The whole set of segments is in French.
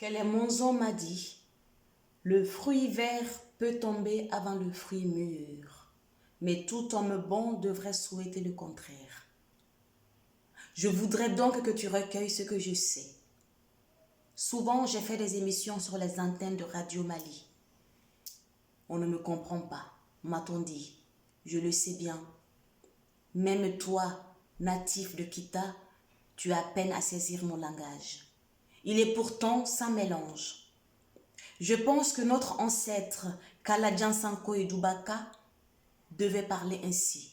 Monzon m'a dit, le fruit vert peut tomber avant le fruit mûr, mais tout homme bon devrait souhaiter le contraire. Je voudrais donc que tu recueilles ce que je sais. Souvent, j'ai fait des émissions sur les antennes de Radio Mali. On ne me comprend pas, m'a-t-on dit. Je le sais bien. Même toi, natif de Kita, tu as peine à saisir mon langage. Il est pourtant sans mélange. Je pense que notre ancêtre, Kaladjan Sanko et Dubaka, devait parler ainsi.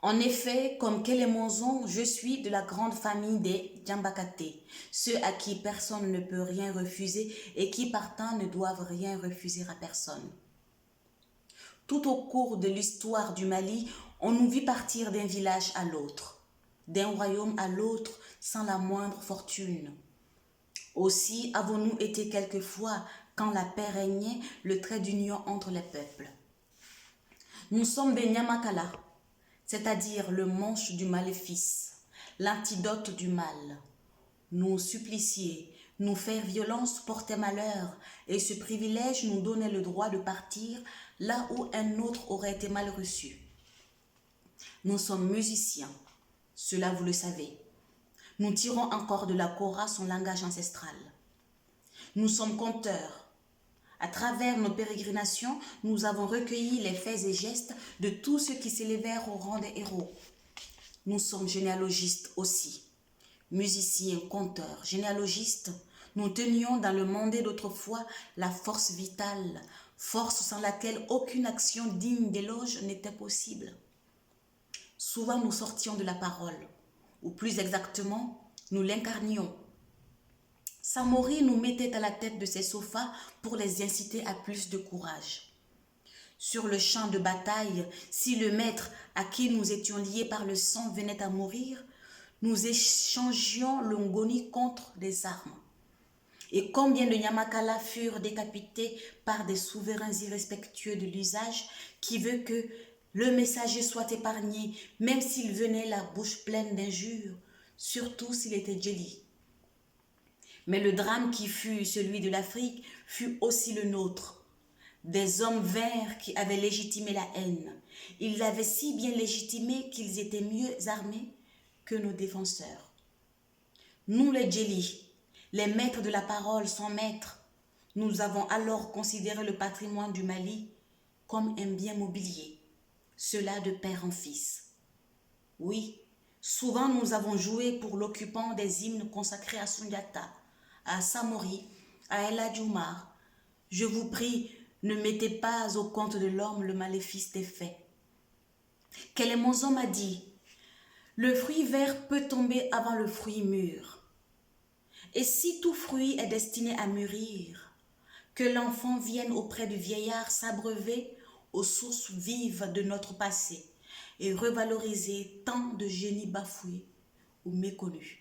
En effet, comme Monzon, je suis de la grande famille des Djambakate, ceux à qui personne ne peut rien refuser et qui partant ne doivent rien refuser à personne. Tout au cours de l'histoire du Mali, on nous vit partir d'un village à l'autre, d'un royaume à l'autre sans la moindre fortune. Aussi avons-nous été quelquefois, quand la paix régnait, le trait d'union entre les peuples. Nous sommes des Nyamakala, c'est-à-dire le manche du maléfice, l'antidote du mal. Nous supplicier, nous faire violence portait malheur, et ce privilège nous donnait le droit de partir là où un autre aurait été mal reçu. Nous sommes musiciens, cela vous le savez. Nous tirons encore de la Kora son langage ancestral. Nous sommes conteurs. À travers nos pérégrinations, nous avons recueilli les faits et gestes de tous ceux qui s'élevèrent au rang des héros. Nous sommes généalogistes aussi. Musiciens, conteurs, généalogistes, nous tenions dans le monde d'autrefois la force vitale, force sans laquelle aucune action digne d'éloge n'était possible. Souvent nous sortions de la parole, ou plus exactement, nous l'incarnions. Samori nous mettait à la tête de ses sofas pour les inciter à plus de courage. Sur le champ de bataille, si le maître à qui nous étions liés par le sang venait à mourir, nous échangions le ngoni contre des armes. Et combien de Nyamakala furent décapités par des souverains irrespectueux de l'usage qui veut que le messager soit épargné, même s'il venait la bouche pleine d'injures, surtout s'il était djeli. Mais le drame qui fut celui de l'Afrique fut aussi le nôtre. Des hommes vinrent qui avaient légitimé la haine. Ils l'avaient si bien légitimée qu'ils étaient mieux armés que nos défenseurs. Nous les djélis, les maîtres de la parole sans maître, nous avons alors considéré le patrimoine du Mali comme un bien mobilier, cela de père en fils. Oui, souvent nous avons joué pour l'occupant des hymnes consacrés à Sundiata, à Samori, à El Hadj Oumar. Je vous prie, ne mettez pas au compte de l'homme le maléfice des faits. Monzon m'a dit, le fruit vert peut tomber avant le fruit mûr. Et si tout fruit est destiné à mûrir, que l'enfant vienne auprès du vieillard s'abreuver aux sources vives de notre passé et revaloriser tant de génies bafoués ou méconnus.